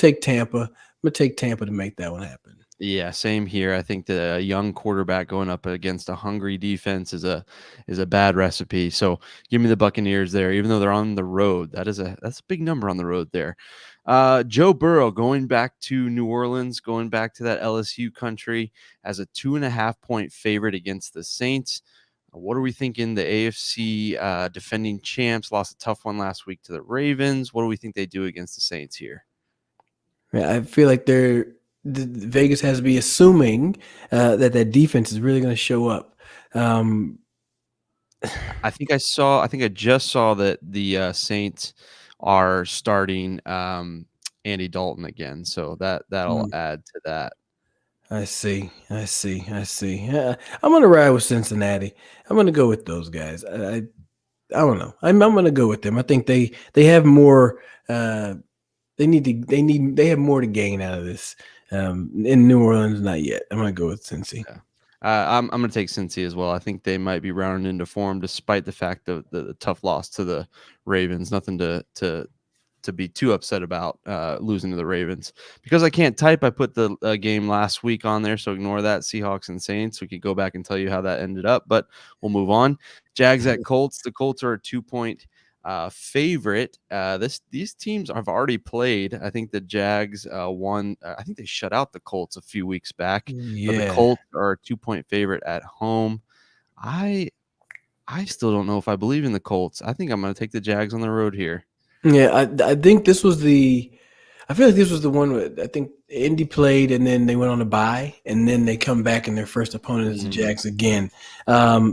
take Tampa to make that one happen. Yeah, same here. I think that a young quarterback going up against a hungry defense is a bad recipe. So give me the Buccaneers there, even though they're on the road. That's a big number on the road there. Joe Burrow going back to New Orleans, going back to that LSU country as a 2.5 point favorite against the Saints. What are we thinking? The AFC defending champs lost a tough one last week to the Ravens. What do we think they do against the Saints here? Yeah, I feel like Vegas has to be assuming that defense is really going to show up. I think I just saw that the Saints are starting Andy Dalton again, so that'll add to that. I see. I'm going to ride with Cincinnati. I'm going to go with those guys. I don't know. I'm going to go with them. I think they have more. They have more to gain out of this. In New Orleans, not yet. I'm going to go with Cincy. Yeah. I'm going to take Cincy as well. I think they might be rounding into form despite the fact of the tough loss to the Ravens. Nothing to be too upset about losing to the Ravens. Because I can't type, I put the game last week on there, so ignore that. Seahawks and Saints. We could go back and tell you how that ended up, but we'll move on. Jags at Colts. The Colts are a 2-point favorite. These teams have already played. I think the Jags won. I think they shut out the Colts a few weeks back, but the Colts are a 2-point favorite at home. I still don't know if I believe in the Colts. I think I'm going to take the Jags on the road here. Yeah, I think this was I feel like this was the one where I think Indy played and then they went on a bye and then they come back and their first opponent is the Jags again.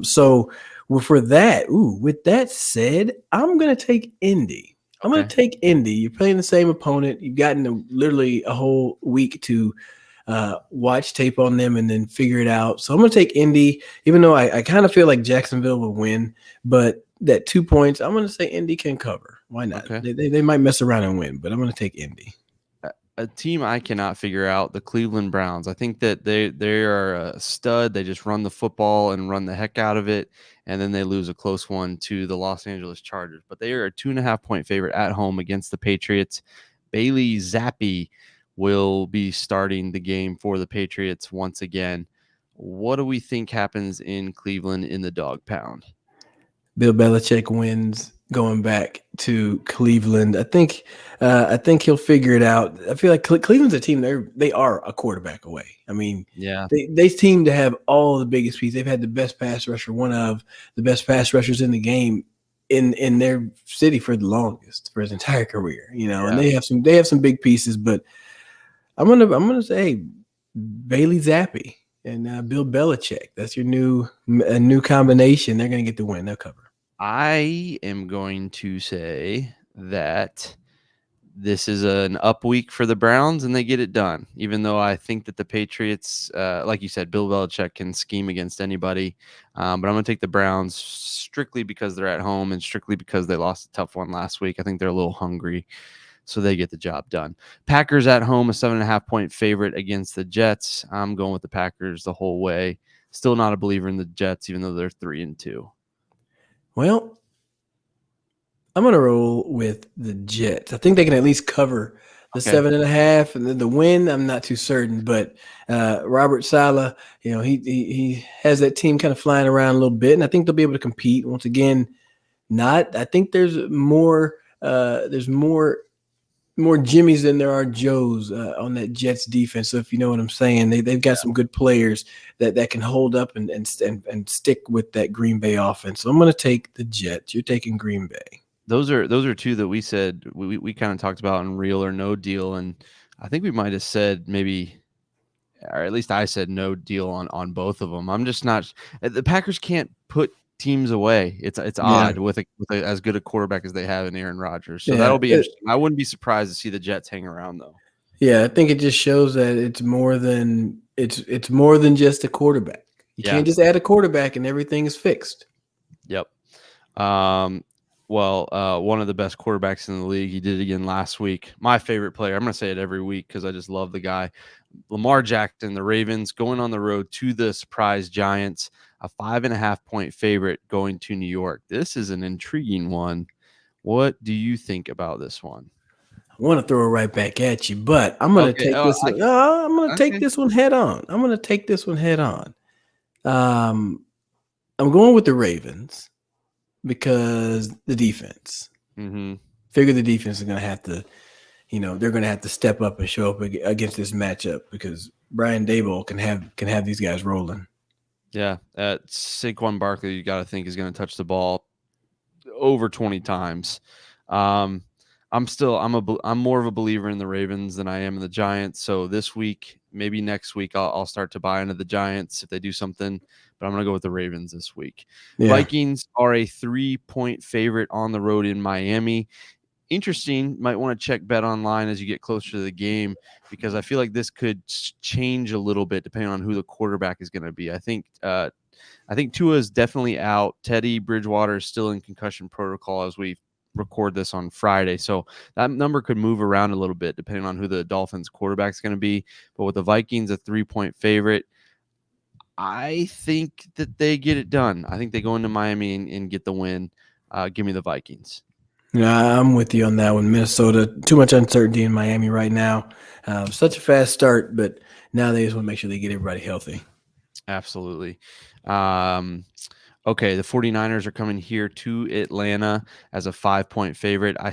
So for that, with that said, I'm going to take Indy. I'm going to take Indy. You're playing the same opponent. You've gotten literally a whole week to watch tape on them and then figure it out. So I'm going to take Indy, even though I kind of feel like Jacksonville will win, but that 2 points, I'm going to say Indy can cover. Why not? Okay. They might mess around and win, but I'm going to take Indy. A team I cannot figure out, the Cleveland Browns. I think that they are a stud. They just run the football and run the heck out of it, and then they lose a close one to the Los Angeles Chargers. But they are a 2.5-point favorite at home against the Patriots. Bailey Zappi will be starting the game for the Patriots once again. What do we think happens in Cleveland in the dog pound? Bill Belichick wins going back to Cleveland. I think he'll figure it out. I feel like Cleveland's a team. They are a quarterback away. I mean, yeah, they seem to have all the biggest pieces. They've had the best pass rusher, one of the best pass rushers in the game in their city for the longest, for his entire career. And they have some big pieces. But I'm gonna say Bailey Zappi and Bill Belichick. That's your new combination. They're gonna get the win. They'll cover. I am going to say that this is an up week for the Browns and they get it done, even though I think that the Patriots, like you said, Bill Belichick can scheme against anybody. But I'm going to take the Browns strictly because they're at home and strictly because they lost a tough one last week. I think they're a little hungry, so they get the job done. Packers at home, a 7.5-point favorite against the Jets. I'm going with the Packers the whole way. Still not a believer in the Jets, even though they're 3-2. Well, I'm going to roll with the Jets. I think they can at least cover the 7.5, and then the win, I'm not too certain. But Robert Saleh, he has that team kind of flying around a little bit, and I think they'll be able to compete once again. I think there's more Jimmies than there are Joes on that Jets defense. So if you know what I'm saying, they've got some good players that can hold up and stick with that Green Bay offense. So I'm going to take the Jets. You're taking Green Bay. Those are two that we said we kind of talked about in Real or No Deal, and I think we might have said maybe, or at least I said no deal on both of them. I'm just not. The Packers can't put teams away. It's odd with as good a quarterback as they have in Aaron Rodgers. So that'll be interesting. I wouldn't be surprised to see the Jets hang around though. Yeah, I think it just shows that it's more than just a quarterback. You can't just add a quarterback and everything is fixed. Yep. Well, one of the best quarterbacks in the league. He did it again last week. My favorite player. I'm going to say it every week because I just love the guy. Lamar Jackson, the Ravens, going on the road to the surprise Giants, a 5.5-point favorite going to New York. This is an intriguing one. What do you think about this one? want to throw it right back at you, but I'm going to Okay. take Oh, this. I'm going to take okay. this one head on. I'm going to take this one head on. I'm going with the Ravens because the defense. Mm-hmm. Figure the defense is going to have to, they're going to have to step up and show up against this matchup because Brian Daboll can have these guys rolling. Yeah. Saquon Barkley, you got to think is going to touch the ball over 20 times. I'm more of a believer in the Ravens than I am in the Giants. So this week, maybe next week, I'll start to buy into the Giants if they do something, but I'm going to go with the Ravens this week. Yeah. Vikings are a 3-point favorite on the road in Miami. Interesting. Might want to check Bet Online as you get closer to the game because I feel like this could change a little bit depending on who the quarterback is going to be. I think Tua is definitely out. Teddy Bridgewater is still in concussion protocol as we record this on Friday. So that number could move around a little bit depending on who the Dolphins quarterback is going to be. But with the Vikings, a 3-point favorite, I think that they get it done. I think they go into Miami and get the win. Give me the Vikings. Yeah, I'm with you on that one. Minnesota, too much uncertainty in Miami right now. Such a fast start, but now they just want to make sure they get everybody healthy. Absolutely. Okay, the 49ers are coming here to Atlanta as a 5-point favorite. I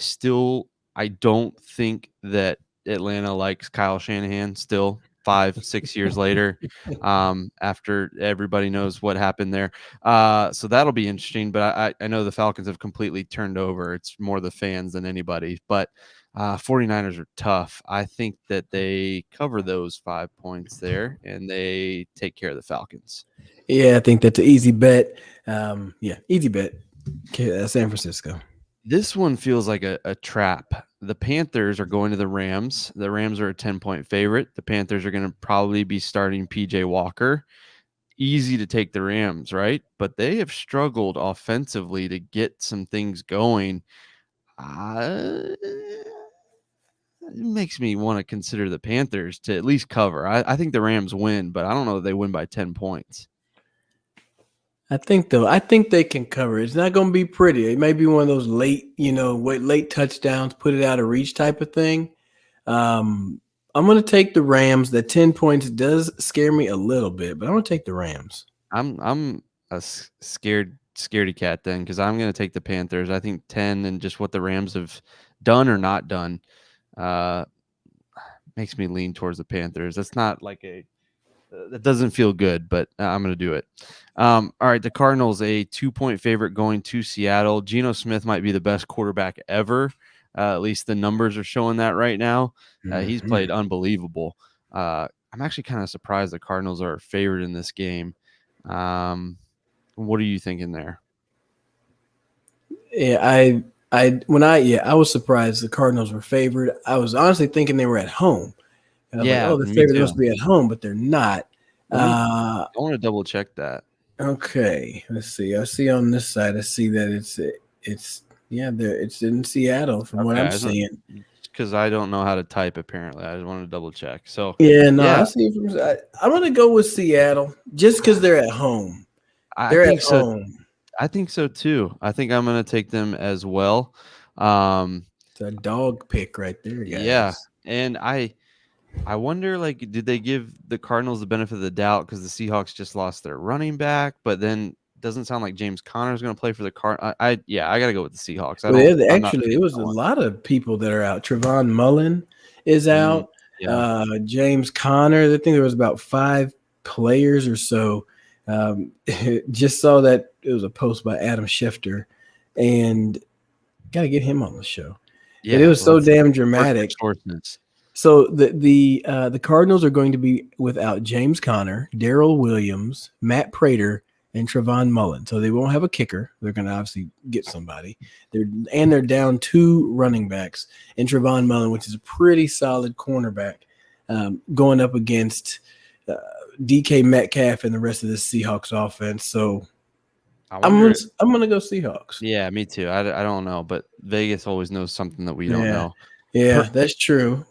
don't think that Atlanta likes Kyle Shanahan still 5-6 years later, after everybody knows what happened there. So that'll be interesting, but I know the Falcons have completely turned over. It's more the fans than anybody, but 49ers are tough. I think that they cover those 5 points there and they take care of the Falcons. Yeah, I think that's an easy bet. Easy bet. San Francisco. This one feels like a trap. The Panthers are going to the Rams. The Rams are a 10-point favorite. The Panthers are going to probably be starting PJ Walker. Easy to take the Rams, right? But they have struggled offensively to get some things going. It makes me want to consider the Panthers to at least cover. I think the Rams win, but I don't know if they win by 10 points. I think they can cover. It's not going to be pretty. It may be one of those late touchdowns, put it out of reach type of thing. I'm going to take the Rams. The 10 points does scare me a little bit, but I'm going to take the Rams. I'm a scaredy cat then because I'm going to take the Panthers. I think 10 and just what the Rams have done or not done makes me lean towards the Panthers. That's not like that doesn't feel good, but I'm going to do it. All right, the Cardinals, a 2-point favorite going to Seattle. Geno Smith might be the best quarterback ever. At least the numbers are showing that right now. He's played unbelievable. I'm actually kind of surprised the Cardinals are favored in this game. What are you thinking there? Yeah, I was surprised the Cardinals were favored. I was honestly thinking they were at home. And I was like, the favorite must be at home, but they're not. I want to double check that. Okay, let's see. I see on this side. I see that it's in Seattle from what I'm seeing. Because I don't know how to type. Apparently, I just wanted to double check. So I see. I'm gonna go with Seattle just because they're at home. They're at home. I think so too. I think I'm gonna take them as well. It's a dog pick right there, guys. Yeah, and I wonder, did they give the Cardinals the benefit of the doubt because the Seahawks just lost their running back, but then doesn't sound like James Conner is going to play for the Cardinals. I got to go with the Seahawks. It was a lot of people that are out. Trevon Mullen is out. James Conner. I think there was about 5 players or so. Just saw that it was a post by Adam Schefter, and got to get him on the show. Yeah, it was so damn dramatic. So the Cardinals are going to be without James Conner, Darrell Williams, Matt Prater, and Trevon Mullen. So they won't have a kicker. They're going to obviously get somebody. They're down 2 running backs, and Trevon Mullen, which is a pretty solid cornerback, going up against DK Metcalf and the rest of the Seahawks offense. So I'm gonna go Seahawks. Yeah, me too. I don't know, but Vegas always knows something that we don't know. Yeah, that's true.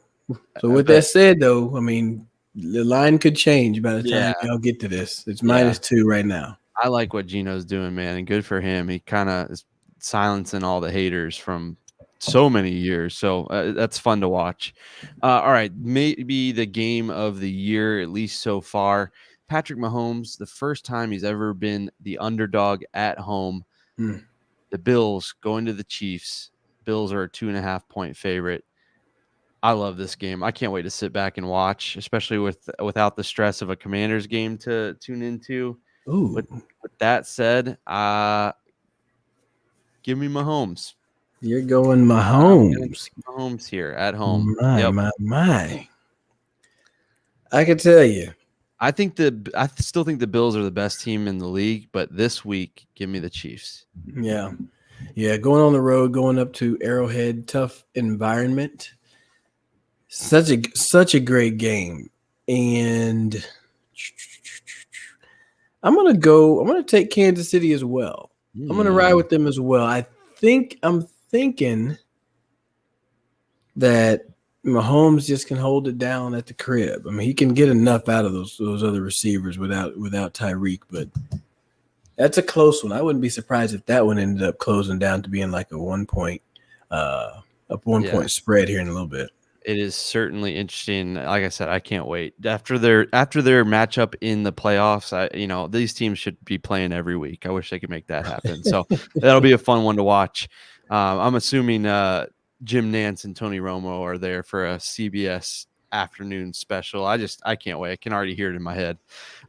So with that said, though, I mean, the line could change by the time y'all get to this. It's -2 right now. I like what Geno's doing, man, and good for him. He kind of is silencing all the haters from so many years. So that's fun to watch. All right, maybe the game of the year, at least so far. Patrick Mahomes, the first time he's ever been the underdog at home. The Bills going to the Chiefs. Bills are a 2.5-point favorite. I love this game. I can't wait to sit back and watch, especially without the stress of a Commanders game to tune into. Ooh. With that said, give me Mahomes. You're going Mahomes. Mahomes here at home. My. I can tell you. I still think the Bills are the best team in the league, but this week, give me the Chiefs. Yeah. Yeah, going on the road, going up to Arrowhead, tough environment. Such a great game. And I'm gonna take Kansas City as well. I'm gonna ride with them as well. I'm thinking that Mahomes just can hold it down at the crib. I mean, he can get enough out of those other receivers without Tyreek, but that's a close one. I wouldn't be surprised if that one ended up closing down to being like a 1 point point spread here in a little bit. It is certainly interesting. Like I said, I can't wait. After their matchup in the playoffs, these teams should be playing every week. I wish they could make that happen. So that'll be a fun one to watch. I'm assuming Jim Nantz and Tony Romo are there for a CBS afternoon special. I can't wait. I can already hear it in my head.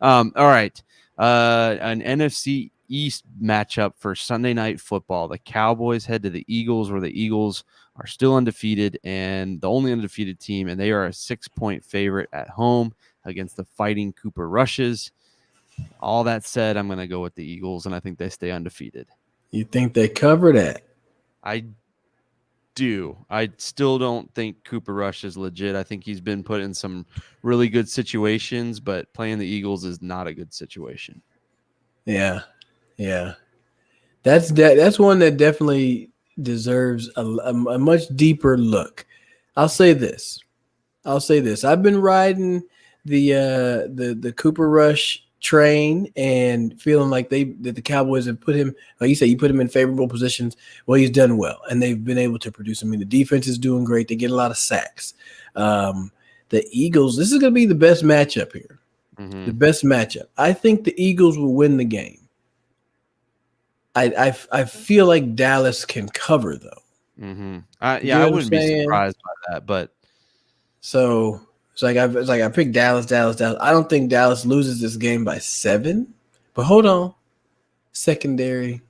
All right. An NFC East matchup for Sunday Night Football. The Cowboys head to the Eagles, where the Eagles are still undefeated and the only undefeated team, and they are a 6-point favorite at home against the Fighting Cooper Rushes. All that said, I'm going to go with the Eagles, and I think they stay undefeated. You think they cover that? I do. I still don't think Cooper Rush is legit. I think he's been put in some really good situations, but playing the Eagles is not a good situation. Yeah. That's one that definitely deserves a much deeper look. I'll say this. I've been riding the Cooper Rush train and feeling like that the Cowboys have put him, like you said, you put him in favorable positions. Well, he's done well, and they've been able to produce. I mean, the defense is doing great. They get a lot of sacks. The Eagles, this is going to be the best matchup here. Mm-hmm. The best matchup. I think the Eagles will win the game. I feel like Dallas can cover, though. Mm-hmm. I wouldn't be surprised by that, but so it's like I picked Dallas. I don't think Dallas loses this game by 7, but hold on, secondary.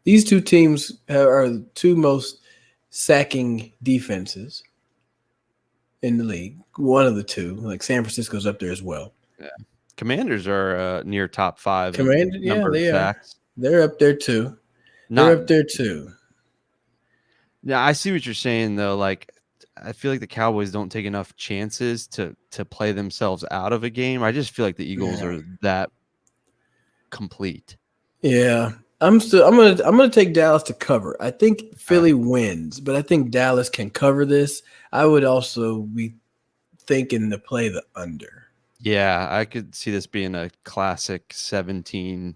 These two teams are the two most sacking defenses in the league. One of the two, like San Francisco's up there as well. Yeah. Commanders are near top 5. Commanders, yeah, they are. They're up there too. Yeah, I see what you're saying though. Like, I feel like the Cowboys don't take enough chances to play themselves out of a game. I just feel like the Eagles are that complete. Yeah, I'm gonna take Dallas to cover. I think Philly wins, but I think Dallas can cover this. I would also be thinking to play the under. Yeah, I could see this being a classic 17.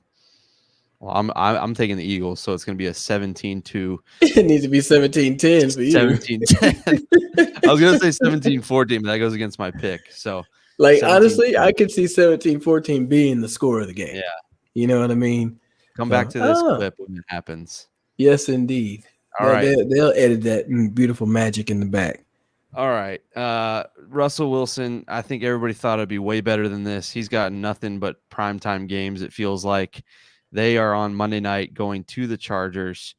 Well, I'm taking the Eagles, so it's going to be a 17-2. It needs to be 17-10 for you. 17-10. I was going to say 17-14, but that goes against my pick. So, like, honestly, I could see 17-14 being the score of the game. Yeah. You know what I mean? Come back to this clip when it happens. Yes, indeed. All right. They'll edit that beautiful magic in the back. All right. Russell Wilson, I think everybody thought it'd be way better than this. He's got nothing but primetime games, it feels like. They are on Monday night going to the Chargers.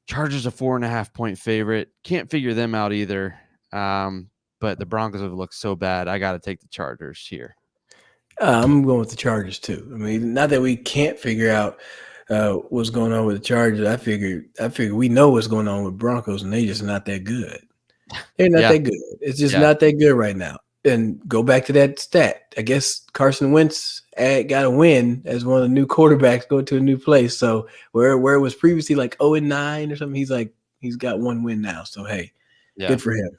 Chargers a 4.5-point favorite. Can't figure them out either. But the Broncos have looked so bad. I got to take the Chargers here. I'm going with the Chargers too. I mean, not that we can't figure out what's going on with the Chargers. I figure we know what's going on with Broncos, and they just not that good. They're not that good. It's just not that good right now. And go back to that stat. I guess Carson Wentz got a win as one of the new quarterbacks going to a new place. So where it was previously like 0-9 or something, he's got one win now. So hey, good for him.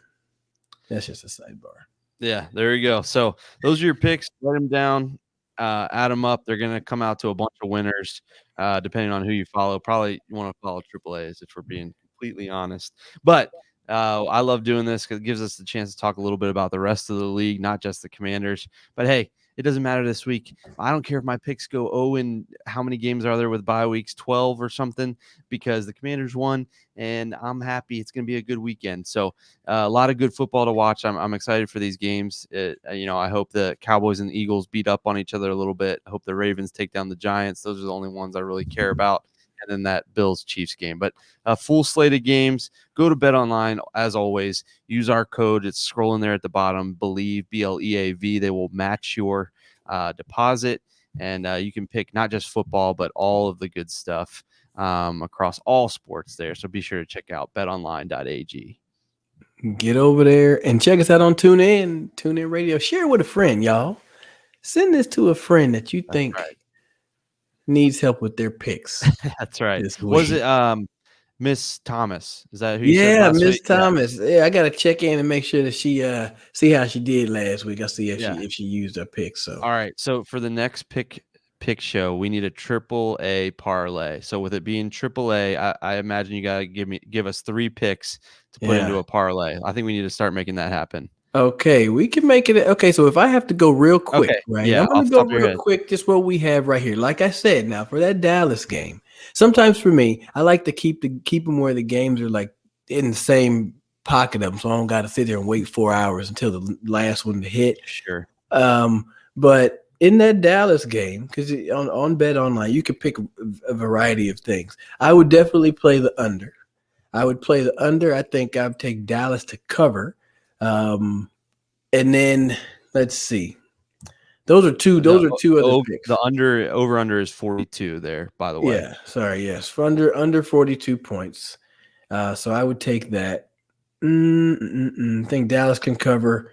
That's just a sidebar. Yeah, there you go. So those are your picks. Write them down. add them up. They're going to come out to a bunch of winners, depending on who you follow. Probably you want to follow AAAs if we're being completely honest. But I love doing this because it gives us the chance to talk a little bit about the rest of the league, not just the Commanders. But hey, it doesn't matter this week. I don't care if my picks go 0 and how many games are there with bye weeks, 12 or something, because the Commanders won, and I'm happy. It's going to be a good weekend. So a lot of good football to watch. I'm excited for these games. I hope the Cowboys and the Eagles beat up on each other a little bit. I hope the Ravens take down the Giants. Those are the only ones I really care about. And then that Bills-Chiefs game. But a full slate of games. Go to BetOnline, as always. Use our code. It's scrolling there at the bottom. Believe, BLEAV. They will match your deposit. And you can pick not just football, but all of the good stuff across all sports there. So be sure to check out betonline.ag. Get over there and check us out on TuneIn Radio. Share with a friend, y'all. Send this to a friend that you think needs help with their picks. That's right. This week. Was it Miss Thomas? Is that who you said last Miss week? Thomas. Yeah, I gotta check in and make sure that she see how she did last week. I'll see if she used her picks. So all right. So for the next pick show, we need a AAA parlay. So with it being AAA, I imagine you gotta give us 3 picks to put into a parlay. I think we need to start making that happen. Okay, we can make it. Okay, so if I have to go real quick, right? Yeah, I'm going to go real quick, just what we have right here. Like I said, now for that Dallas game, sometimes for me, I like to keep them where the games are like in the same pocket of them, so I don't got to sit there and wait 4 hours until the last one to hit. Sure. But in that Dallas game, because on BetOnline, you can pick a variety of things. I would definitely play the under. I think I'd take Dallas to cover. And then let's see. Those are two other picks. The over under is 42 there, by the way. Yeah, sorry, yes. For under 42 points. So I would take that. I think Dallas can cover.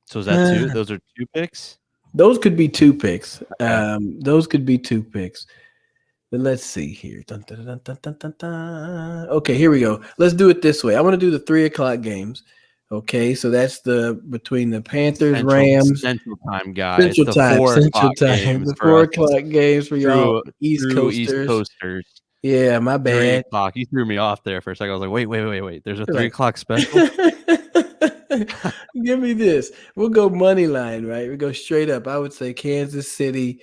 So is that 2? Those are 2 picks? Those could be 2 picks. Okay. Those could be 2 picks. But let's see here. Dun, dun, dun, dun, dun, dun, dun. Okay, here we go. Let's do it this way. I want to do the 3:00 games. Okay, so that's between the Panthers, Rams, Central Time, guys. Central time. The 4:00 games for y'all East Coasters. Yeah, my bad. 3:00. You threw me off there for a second. I was like, wait. There's a 3:00 special. Give me this. We'll go money line, right? We go straight up. I would say Kansas City,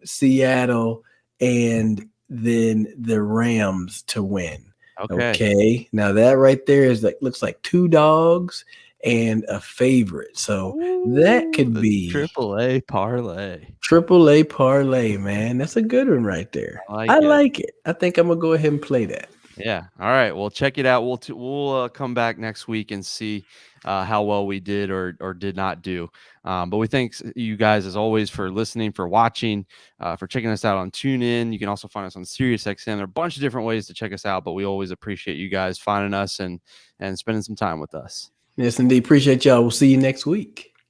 Seattle, and then the Rams to win. Okay. Now that right there looks like 2 dogs and a favorite. So that could be AAA parlay. AAA parlay, man. That's a good one right there. I like it. I think I'm gonna go ahead and play that. Yeah. All right. Well, check it out. We'll come back next week and see how well we did or did not do. But we thank you guys as always for listening, for watching, for checking us out on TuneIn. You can also find us on SiriusXM. There are a bunch of different ways to check us out, but we always appreciate you guys finding us and spending some time with us. Yes, indeed. Appreciate y'all. We'll see you next week.